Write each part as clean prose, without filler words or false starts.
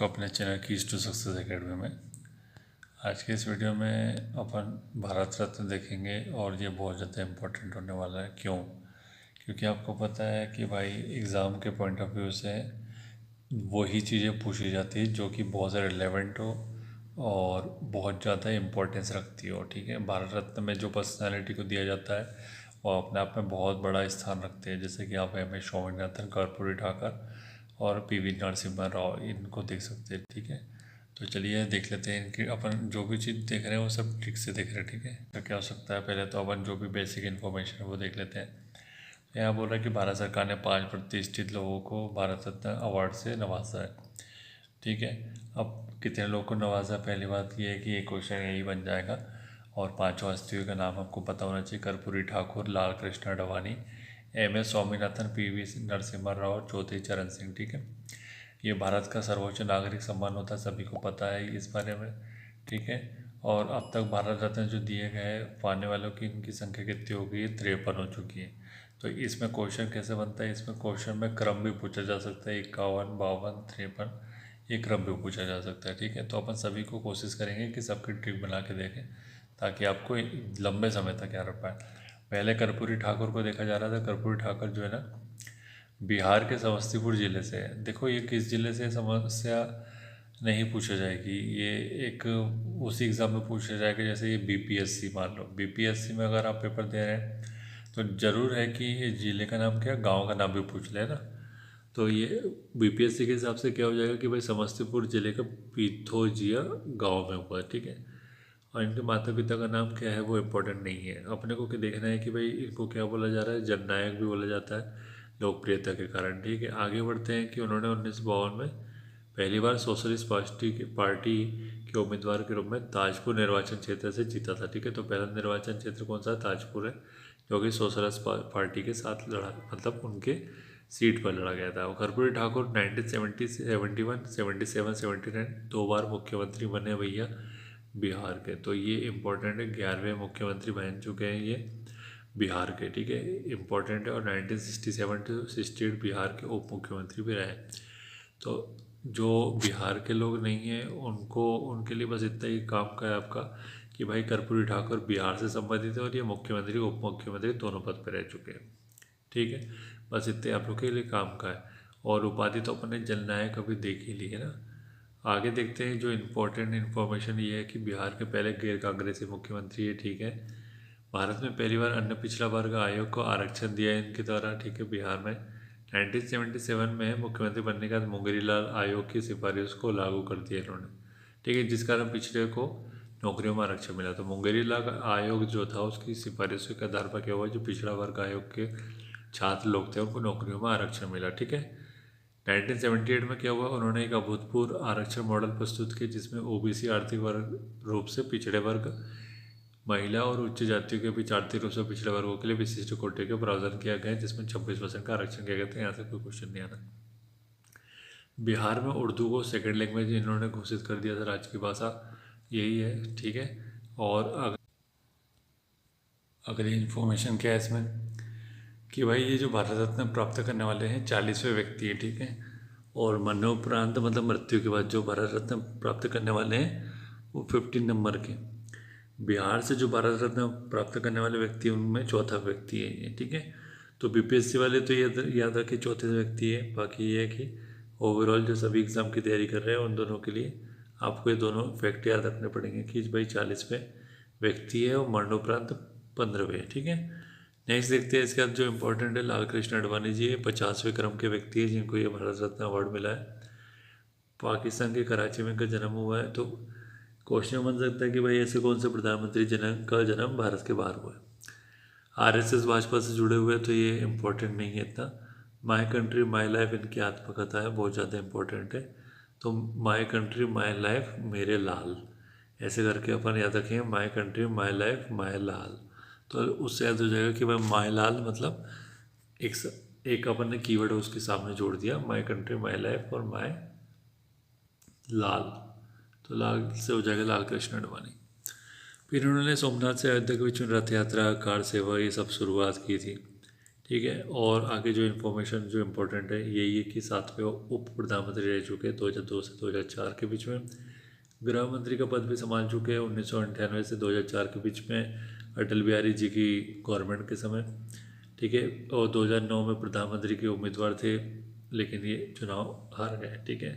आपका अपने channel keys to success academy में। आज के इस वीडियो में अपन भारत रत्न देखेंगे और ये बहुत ज़्यादा इम्पोर्टेंट होने वाला है। क्यों? क्योंकि आपको पता है कि भाई एग्ज़ाम के पॉइंट ऑफ व्यू से वही चीज़ें पूछी जाती है जो कि बहुत ज़्यादा रिलेवेंट हो और बहुत ज़्यादा इम्पोर्टेंस रखती हो। ठीक है, भारत रत्न में जो पर्सनैलिटी को दिया जाता है वो अपने आप में बहुत बड़ा स्थान रखते हैं। जैसे कि आप एम एस स्वामीनाथन, कर्पूरी ठाकर और पी.वी. नरसिम्हा राव, इनको देख सकते हैं। ठीक है, तो चलिए देख लेते हैं इनकी। अपन जो भी चीज़ देख रहे हैं वो सब ठीक से देख रहे हैं। ठीक है, तो क्या हो सकता है, पहले तो अपन जो भी बेसिक इन्फॉर्मेशन है वो देख लेते हैं। यहाँ बोल रहा है कि भारत सरकार ने 5 प्रतिष्ठित लोगों को भारत रत्न अवार्ड से नवाजा है। ठीक है, अब कितने लोगों को नवाजा, पहली बात ये है कि एक क्वेश्चन यही बन जाएगा। और 5 हस्तियों का नाम आपको पता होना चाहिए: Karpoori Thakur, Lal Krishna Advani, M S Swaminathan, P V. Narasimha Rao और चौधरी चरण सिंह। ठीक है, ये भारत का सर्वोच्च नागरिक सम्मान होता है, सभी को पता है इस बारे में। ठीक है, और अब तक भारत रत्न जो दिए गए पाने वालों की इनकी संख्या कितनी हो गई है? 53 हो चुकी है। तो इसमें क्वेश्चन कैसे बनता है? इसमें क्वेश्चन में क्रम भी पूछा जा सकता है, 51, 52, 53, ये क्रम भी पूछा जा सकता है। ठीक है, तो अपन सभी को कोशिश करेंगे कि सबकी ट्रिक बना के देखें ताकि आपको लंबे समय तक याद रख पाए। पहले कर्पूरी ठाकुर को देखा जा रहा था। कर्पूरी ठाकुर जो है ना, बिहार के समस्तीपुर ज़िले से है। देखो ये किस ज़िले से समस्या नहीं पूछा जाएगी, ये एक उसी एग्ज़ाम में पूछा जाएगा। जैसे ये बीपीएससी, मान लो बीपीएससी में अगर आप पेपर दे रहे हैं तो ज़रूर है कि ये ज़िले का नाम क्या, गांव का नाम भी पूछ ले ना। तो ये बीपीएससी के हिसाब से क्या हो जाएगा कि भाई समस्तीपुर ज़िले का पीथोजिया गाँव में हुआ है। ठीक है, और इनके माता पिता का नाम क्या है वो इम्पोर्टेंट नहीं है। अपने को क्या देखना है कि भाई इनको क्या बोला जा रहा है, जननायक भी बोला जाता है लोकप्रियता के कारण। ठीक है, आगे बढ़ते हैं कि उन्होंने 1952 में पहली बार सोशलिस्ट पार्टी के उम्मीदवार के रूप में ताजपुर निर्वाचन क्षेत्र से जीता था। ठीक है, तो पहला निर्वाचन क्षेत्र कौन सा है? ताजपुर है, जो कि सोशलिस्ट पार्टी के साथ लड़ा, मतलब उनके सीट पर लड़ा गया था। कर्पूरी ठाकुर 1970, 71, 77, 79 दो बार मुख्यमंत्री बने भैया बिहार के। तो ये इम्पोर्टेंट है, 11वें मुख्यमंत्री बन चुके हैं ये बिहार के। ठीक है, इम्पोर्टेंट है। और 1967 टू 68 बिहार के उप मुख्यमंत्री भी रहे। तो जो बिहार के लोग नहीं हैं उनको, उनके लिए बस इतना ही काम का है आपका कि भाई कर्पूरी ठाकुर बिहार से संबंधित है और ये मुख्यमंत्री उप मुख्यमंत्री दोनों पद पर रह चुके हैं। ठीक है, बस इतने आप लोग के लिए काम का है। और उपाधि तो अपन ने जननायक अभी देख ही ली है ना। आगे देखते हैं। जो इम्पोर्टेंट इन्फॉर्मेशन ये है कि बिहार के पहले गैर कांग्रेसी मुख्यमंत्री है। ठीक है, भारत में पहली बार अन्य पिछड़ा वर्ग आयोग को आरक्षण दिया है इनके द्वारा। ठीक है, बिहार में 1977 में मुख्यमंत्री बनने के बाद मुंगेरी लाल आयोग की सिफारिश को लागू कर दिया इन्होंने। ठीक है, जिस कारण पिछड़े को नौकरियों में आरक्षण मिला। तो मुंगेरी लाल आयोग जो था उसकी सिफारिशों के आधार पर क्या हुआ, जो पिछड़ा वर्ग आयोग के छात्र लोग थे उनको नौकरियों में आरक्षण मिला। ठीक है, 1978 में क्या हुआ, उन्होंने एक अभूतपूर्व आरक्षण मॉडल प्रस्तुत किया जिसमें ओबीसी आर्थिक वर्ग रूप से पिछड़े वर्ग, महिला और उच्च जातियों के बीच आर्थिक रूप से पिछड़े वर्गों के लिए विशिष्ट कोटे का प्रावधान किया गया है, जिसमें 26% का आरक्षण किया गया था। यहाँ से कोई क्वेश्चन नहीं आना। बिहार में उर्दू को सेकंड लैंग्वेज इन्होंने घोषित कर दिया था, राज्य की भाषा यही है। ठीक है, और अगली इन्फॉर्मेशन क्या है इसमें कि भाई ये जो भारत रत्न प्राप्त करने वाले हैं 40वें व्यक्ति है। ठीक है, और मरणोपरांत मतलब मृत्यु के बाद जो भारत रत्न प्राप्त करने वाले हैं वो 15 नंबर के। बिहार से जो भारत रत्न प्राप्त करने वाले व्यक्ति हैं उनमें चौथा व्यक्ति है ये। ठीक है, तो बीपीएससी वाले तो याद रखिए चौथे व्यक्ति है। बाकी ये है कि ओवरऑल जो सभी एग्ज़ाम की तैयारी कर रहे हैं उन दोनों के लिए आपको ये दोनों फैक्ट याद रखने पड़ेंगे कि भाई 40वें व्यक्ति है और मरणोपरांत 15वें है। ठीक है, नेक्स्ट देखते हैं। इसके बाद जो इम्पोर्टेंट है, लाल कृष्ण अडवाणी जी, ये 50वें क्रम के व्यक्ति है जिनको ये भारत रत्न अवार्ड मिला है। पाकिस्तान के कराची में इनका जन्म हुआ है। तो क्वेश्चन बन सकता है कि भाई ऐसे कौन से प्रधानमंत्री का जन्म भारत के बाहर हुआ है। आरएसएस भाजपा से जुड़े हुए, तो ये इम्पोर्टेंट नहीं है इतना। माई कंट्री माई लाइफ इनकी आत्मकथा है, बहुत ज़्यादा इम्पोर्टेंट है। तो माई कंट्री माई लाइफ मेरे लाल, ऐसे करके अपन याद रखेंगे, my country my life my लाल। तो उससे याद हो जाएगा कि भाई माई लाल मतलब एक अपन ने कीवर्ड उसके सामने जोड़ दिया, माई कंट्री माई लाइफ और माई लाल। तो लाल से हो जाएगा लाल कृष्ण अडवाणी। फिर उन्होंने सोमनाथ से अयोध्या के बीच में रथ यात्रा, कार सेवा, ये सब शुरुआत की थी। ठीक है। और आगे जो इन्फॉर्मेशन जो इम्पोर्टेंट है यही है कि 7वें उप प्रधानमंत्री रह चुके हैं 2002 से 2004 के बीच में। गृह मंत्री का पद भी संभाल चुके हैं 1998 से 2004 के बीच में अटल बिहारी जी की गवर्नमेंट के समय। ठीक है। और 2009 में प्रधानमंत्री के उम्मीदवार थे, लेकिन ये चुनाव हार गए। ठीक है।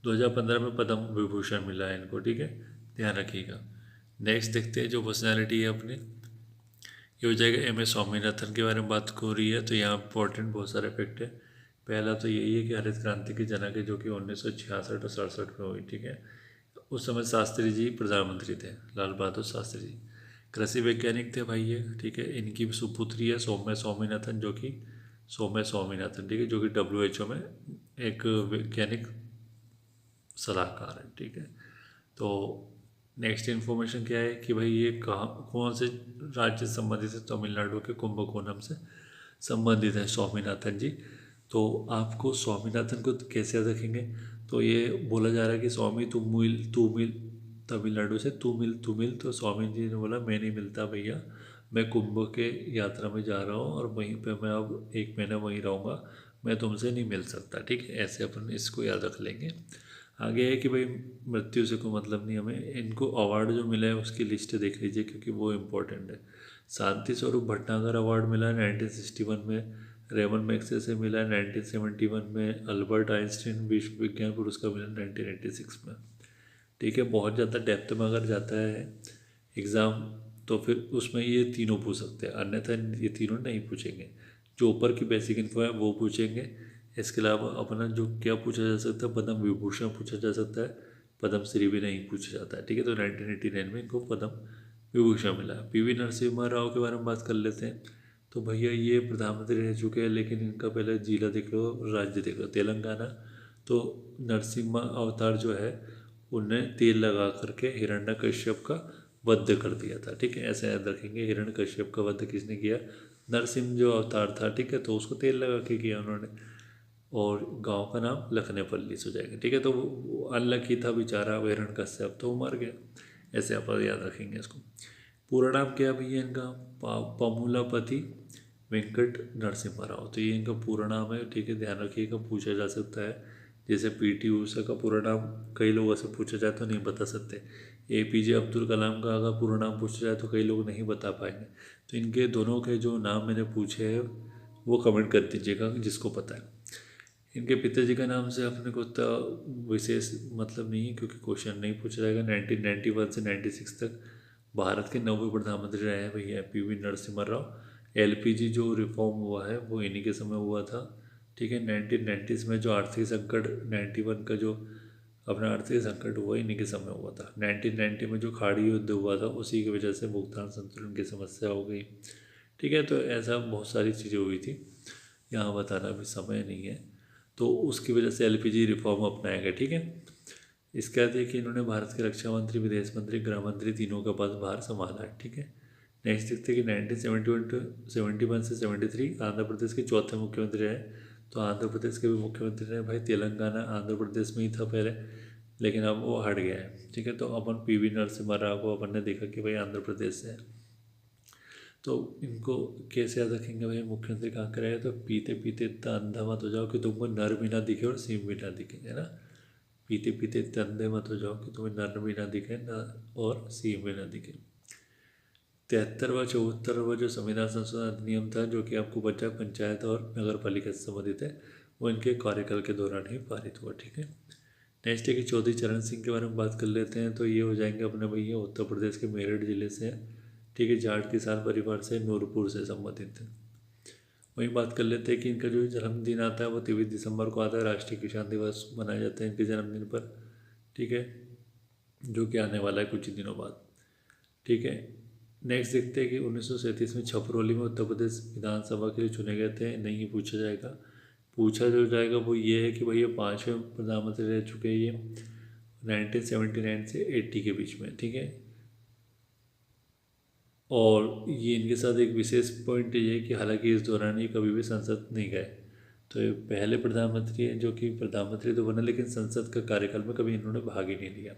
2015 में पद्म विभूषण मिला है इनको। ठीक है, ध्यान रखिएगा। नेक्स्ट देखते हैं जो पर्सनैलिटी है अपनी, ये हो जाएगा एम एस स्वामीनाथन के बारे में बात हो रही है। तो यहाँ इंपॉर्टेंट बहुत सारे फैक्ट है। पहला तो यही है कि हरित क्रांति की जनक है, जो कि 1966 और 67 में हुई। ठीक है। उस समय शास्त्री जी प्रधानमंत्री थे, लाल बहादुर शास्त्री जी। कृषि वैज्ञानिक थे भाई ये। ठीक है। इनकी सुपुत्री है सौम्या स्वामीनाथन, जो कि सौम्या स्वामीनाथन, ठीक है, जो कि WHO में एक वैज्ञानिक सलाहकार है। ठीक है। तो नेक्स्ट इन्फॉर्मेशन क्या है कि भाई ये कहाँ कौन से राज्य से संबंधित है, तमिलनाडु के कुंभकोणम से संबंधित है स्वामीनाथन जी। तो आपको स्वामीनाथन को कैसे याद रखेंगे, तो ये बोला जा रहा है कि स्वामी तू मिल तमिलनाडु से तू मिल। तो स्वामी जी ने बोला मैं नहीं मिलता भैया, मैं कुंभ के यात्रा में जा रहा हूँ और वहीं पे मैं अब 1 महीना वहीं रहूँगा, मैं तुमसे नहीं मिल सकता। ठीक है, ऐसे अपन इसको याद रख लेंगे। आगे है कि भाई मृत्यु से कोई मतलब नहीं हमें। इनको अवार्ड जो मिला है उसकी लिस्ट देख लीजिए, क्योंकि वो इम्पोर्टेंट है। शांति स्वरूप भटनागर अवार्ड मिला है 1961 में, रेमन मैग्सेसे से मिला है 1971 में, अल्बर्ट आइंस्टीन विश्व विज्ञान पुरस्कार मिला 1986 में। ठीक है। बहुत ज़्यादा डेप्थ में अगर जाता है एग्ज़ाम तो फिर उसमें ये तीनों पूछ सकते हैं, अन्यथा ये तीनों नहीं पूछेंगे। जो ऊपर की बेसिक इन्फो है वो पूछेंगे। इसके अलावा अपना जो क्या पूछा जा सकता है, पद्म विभूषण पूछा जा सकता है, पद्म श्री भी नहीं पूछा जाता है। ठीक है। तो 1989 में इनको पद्म विभूषण मिला है। PV नरसिम्हा राव के बारे में बात कर लेते हैं। तो भैया ये प्रधानमंत्री रह चुके हैं, लेकिन इनका पहले जिला देख लो, राज्य देख लो, तेलंगाना। तो नरसिम्हा अवतार जो है उनने तेल लगा करके हिरण्यकश्यप का वध कर दिया था। ठीक है, ऐसे याद रखेंगे। हिरण्यकश्यप का वध किसने किया, नरसिम्हा जो अवतार था। ठीक है, तो उसको तेल लगा के किया उन्होंने। और गांव का नाम लखनेपल्ली से हो जाएगा। ठीक है। तो अनलकी था बेचारा हिरण्यकश्यप, तो वो मर गया। ऐसे आप याद रखेंगे इसको। पूरा नाम क्या है भैया इनका, पमूलापति वेंकट नरसिम्हा राव। तो ये इनका पूरा नाम है। ठीक है, ध्यान रखिएगा, पूछा जा सकता है। जैसे PT ऊषा का पूरा नाम कई लोगों से पूछा जाए तो नहीं बता सकते। APJ अब्दुल कलाम का अगर पूरा नाम पूछा जाए तो कई लोग नहीं बता पाएंगे। तो इनके दोनों के जो नाम मैंने पूछे हैं वो कमेंट कर दीजिएगा जिसको पता है। इनके पिताजी का नाम से अपने को इतना विशेष मतलब नहीं है, क्योंकि क्वेश्चन नहीं पूछा जाएगा। 1991 से 96 तक भारत के 9वें प्रधानमंत्री रहे हैं भैया PV नरसिम्हा राव। LPG जो रिफॉर्म हुआ है वो इन्हीं के समय हुआ था। ठीक है। 1990s में जो आर्थिक संकट, 91 का जो अपना आर्थिक संकट हुआ इन्हीं के समय हुआ था। 1990 में जो खाड़ी युद्ध हुआ था उसी की वजह से भुगतान संतुलन की समस्या हो गई। ठीक है। तो ऐसा बहुत सारी चीज़ें हुई थी, यहाँ बताना भी समय नहीं है। तो उसकी वजह से LPG रिफॉर्म अपनाया गया। ठीक है। इसके बाद है कि इन्होंने भारत के रक्षा मंत्री, विदेश मंत्री, गृह मंत्री तीनों का पदभार संभाला है। ठीक है। नेक्स्ट देखते हैं कि 1971 से 73 आंध्र प्रदेश के चौथे मुख्यमंत्री रहे। तो आंध्र प्रदेश के भी मुख्यमंत्री रहे भाई। तेलंगाना आंध्र प्रदेश में ही था पहले, लेकिन अब वो हट गया है। ठीक है। तो अपन PV नरसिम्हा राव को अपन ने देखा कि भाई आंध्र प्रदेश से है। तो इनको कैसे याद रखेंगे भाई, मुख्यमंत्री कहाँ का रहे, तो पीते पीते इतना अंधा मत हो जाओ कि तुमको नर भी ना दिखे और सीम भी ना दिखे, है ना। पीते पीते इतने अंधे मत हो जाओ कि तुम्हें नर भी ना दिखे ना और सीम भी ना दिखे। 73वां 74वां जो संविधान संशोधन अधिनियम था, जो कि आपको बचा पंचायत और नगर पालिका से संबंधित है, वो इनके कार्यकाल के दौरान ही पारित हुआ। ठीक है। नेक्स्ट है कि चौधरी चरण सिंह के बारे में बात कर लेते हैं। तो ये हो जाएंगे अपने भैया उत्तर प्रदेश के मेरठ जिले से हैं। ठीक है। जाट किसान परिवार से, नूरपुर से संबंधित है। वहीं बात कर लेते हैं कि इनका जो जन्मदिन आता है वो 23 दिसंबर को आता है। राष्ट्रीय किसान दिवस मनाया जाता है इनके जन्मदिन पर। ठीक है, जो कि आने वाला है कुछ ही दिनों बाद। ठीक है। नेक्स्ट देखते हैं कि 1937 में छपरौली में उत्तर प्रदेश विधानसभा के लिए चुने गए थे। नहीं पूछा जाएगा। पूछा जो जाएगा वो ये है कि भाई ये 5वें प्रधानमंत्री रह चुके हैं ये 1979 से 80 के बीच में। ठीक है। और ये इनके साथ एक विशेष पॉइंट ये है कि हालांकि इस दौरान ये कभी भी संसद नहीं गए। तो ये पहले प्रधानमंत्री हैं जो कि प्रधानमंत्री तो बने, लेकिन संसद का कार्यकाल में कभी इन्होंने भाग ही नहीं लिया।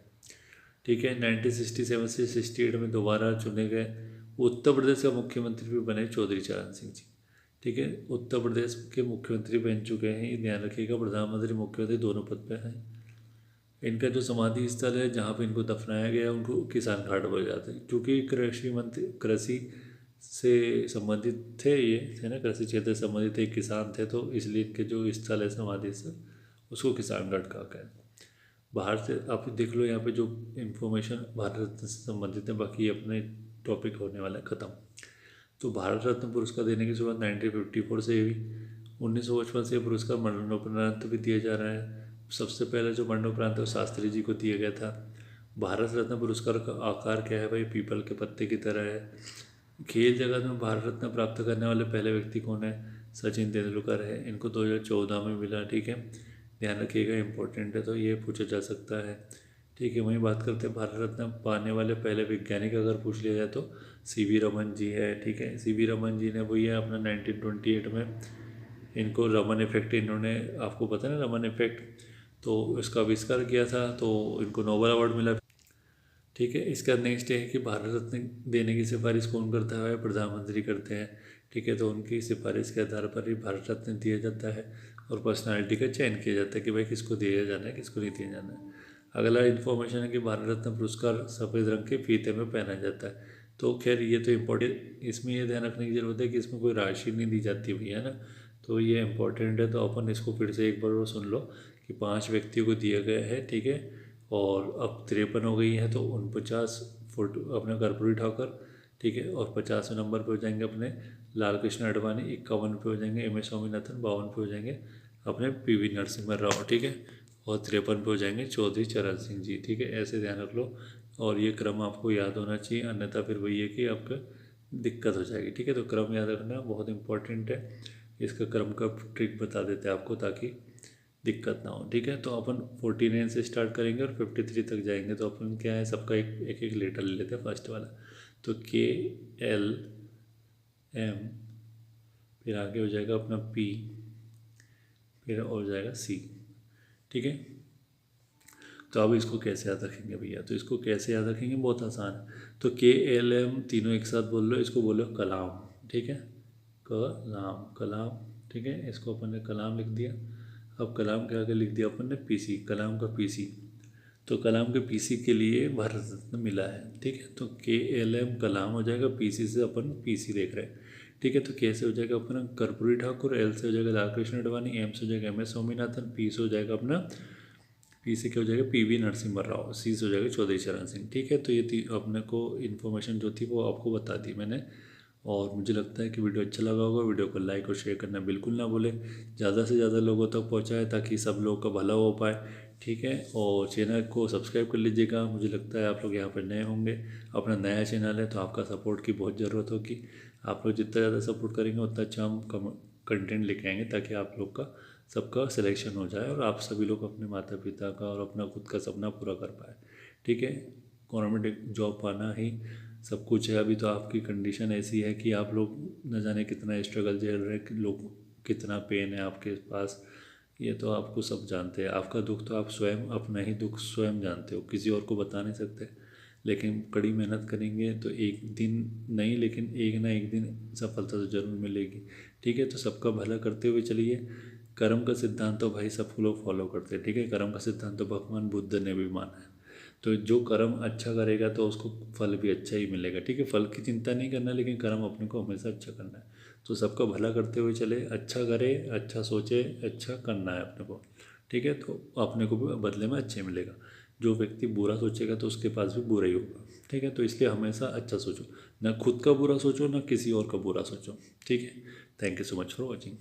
ठीक है। 1967 से 68 में दोबारा चुने गए। उत्तर प्रदेश का मुख्यमंत्री भी बने चौधरी चरण सिंह जी। ठीक है। उत्तर प्रदेश के मुख्यमंत्री बन चुके हैं, ये ध्यान रखिएगा। प्रधानमंत्री मुख्यमंत्री दोनों पद पे हैं। इनका जो समाधि स्थल है जहाँ पे इनको दफनाया गया है उनको किसान घाट बोले जाते हैं, क्योंकि कृषि से संबंधित थे, ये थे ना, कृषि क्षेत्र से संबंधित एक किसान थे, तो इसलिए इनके जो स्थल है समाधि स्थल उसको किसान घाट कहा गया है। बाहर से आप देख लो, यहाँ पे जो इन्फॉर्मेशन भारत रत्न से संबंधित है, बाकी अपने टॉपिक होने वाला है ख़त्म। तो भारत रत्न पुरस्कार देने की शुरुआत 1954 से हुई। 1955 से पुरस्कार मरणोपरांत भी दिया जा रहा है। सबसे पहले जो मरणोपरांत है वो शास्त्री जी को दिया गया था। भारत रत्न पुरस्कार का आकार क्या है भाई, पीपल के पत्ते की तरह है। खेल जगत में भारत रत्न प्राप्त करने वाले पहले व्यक्ति कौन है, सचिन तेंदुलकर है। इनको 2014 में मिला, ठीक है, ध्यान रखिएगा, इंपॉर्टेंट है, तो ये पूछा जा सकता है, ठीक है। वहीं बात करते हैं भारत रत्न पाने वाले पहले वैज्ञानिक अगर पूछ लिया जाए तो सीवी रमन जी है, ठीक है। सीवी रमन जी ने भैया अपना 1928 में इनको रमन इफेक्ट, इन्होंने, आपको पता है ना रमन इफेक्ट, तो इसका आविष्कार किया था, तो इनको नोबेल अवार्ड मिला, ठीक है। इसका नेक्स्ट है कि भारत रत्न देने की सिफारिश कौन करता है, प्रधानमंत्री करते हैं, ठीक है। तो उनकी सिफारिश के आधार पर ही भारत रत्न दिया जाता है और पर्सनालिटी का चयन किया जाता है कि भाई किसको दिया जाना है, किसको नहीं दिया जाना है। अगला इन्फॉर्मेशन है कि भारत रत्न पुरस्कार सफ़ेद रंग के फीते में पहना जाता है। तो खैर ये तो इम्पोर्टेंट, इसमें ये ध्यान रखने की ज़रूरत है कि इसमें कोई राशि नहीं दी जाती हुई है ना, तो ये इम्पोर्टेंट है। तो अपन इसको फिर से एक बार वो सुन लो कि 5 व्यक्तियों को दिया गया है, ठीक है। और अब 53 हो गई है, तो 49 फुट अपने कर्पूरी ठाकुर, ठीक है। और 50वें नंबर पे हो जाएंगे अपने लाल कृष्ण आडवाणी, 51 पे हो जाएंगे एम एस स्वामीनाथन, 52 पे हो जाएंगे अपने पीवी नरसिम्हा राव, ठीक है। और 53 पे हो जाएंगे चौधरी चरण सिंह जी, ठीक है। ऐसे ध्यान रख लो और ये क्रम आपको याद होना चाहिए, अन्यथा फिर वही है कि आपका दिक्कत हो जाएगी, ठीक है। तो क्रम याद रखना बहुत इंपॉर्टेंट है। इसका क्रम का ट्रिक बता देते हैं आपको ताकि दिक्कत ना हो, ठीक है। तो अपन 49 से स्टार्ट करेंगे और 53 तक जाएंगे। तो अपन क्या है, सबका एक एक लेटर ले लेते हैं। फर्स्ट वाला तो KLM, फिर आगे हो जाएगा अपना P, फिर हो जाएगा C, ठीक है। तो अब इसको कैसे याद रखेंगे भैया, तो इसको कैसे याद रखेंगे, बहुत आसान है। तो KLM तीनों एक साथ बोल लो, इसको बोलो कलाम, ठीक है, कलाम, कलाम, ठीक है। इसको अपन ने कलाम लिख दिया। अब कलाम के आगे लिख दिया अपन ने PC, कलाम का PC। तो कलाम के PC के लिए भारत रत्न मिला है, ठीक है। तो KLM कलाम हो जाएगा, PC से अपन PC देख रहे हैं, ठीक है। तो K से हो जाएगा अपना कर्पूरी ठाकुर, L से हो जाएगा लालकृष्ण आडवाणी, M से हो जाएगा MS स्वामीनाथन, P से हो जाएगा अपना, P से क्या हो जाएगा PV नरसिम्हा राव, C से हो जाएगा चौधरी चरण सिंह, ठीक है। तो ये अपने को इन्फॉर्मेशन जो थी वो आपको बता दी मैंने। और मुझे लगता है कि वीडियो अच्छा लगा होगा। वीडियो को लाइक और शेयर करना बिल्कुल ना भूलें, ज़्यादा से ज़्यादा लोगों तक पहुँचाएं ताकि सब लोगों का भला हो पाए, ठीक है। और चैनल को सब्सक्राइब कर लीजिएगा। मुझे लगता है आप लोग यहाँ पर नए होंगे, अपना नया चैनल है तो आपका सपोर्ट की बहुत ज़रूरत होगी। आप लोग जितना ज़्यादा सपोर्ट करेंगे उतना अच्छा हम कंटेंट लेके आएंगे ताकि आप लोग का सबका सिलेक्शन हो जाए और आप सभी लोग अपने माता पिता का और अपना खुद का सपना पूरा कर पाए, ठीक है। गवर्नमेंट जॉब पाना ही सब कुछ है। अभी तो आपकी कंडीशन ऐसी है कि आप लोग न जाने कितना स्ट्रगल झेल रहे हैं, लोग कितना पेन है आपके पास, ये तो आपको सब जानते हैं। आपका दुख तो आप स्वयं, अपना ही दुख स्वयं जानते हो, किसी और को बता नहीं सकते। लेकिन कड़ी मेहनत करेंगे तो एक दिन नहीं, लेकिन एक ना एक दिन सफलता तो जरूर मिलेगी, ठीक है। तो सबका भला करते हुए चलिए। कर्म का सिद्धांत तो भाई सब लोग फॉलो करते हैं, ठीक है। कर्म का सिद्धांत तो भगवान बुद्ध ने भी माना है। तो जो कर्म अच्छा करेगा तो उसको फल भी अच्छा ही मिलेगा, ठीक है। फल की चिंता नहीं करना, लेकिन कर्म अपने को हमेशा अच्छा करना है। तो सबका भला करते हुए चले, अच्छा करे, अच्छा सोचे, अच्छा करना है अपने को, ठीक है। तो अपने को भी बदले में अच्छे मिलेगा। जो व्यक्ति बुरा सोचेगा तो उसके पास भी बुरा ही होगा, ठीक है। तो इसलिए हमेशा अच्छा सोचो, ना खुद का बुरा सोचो ना किसी और का बुरा सोचो, ठीक है। Thank you so much for watching.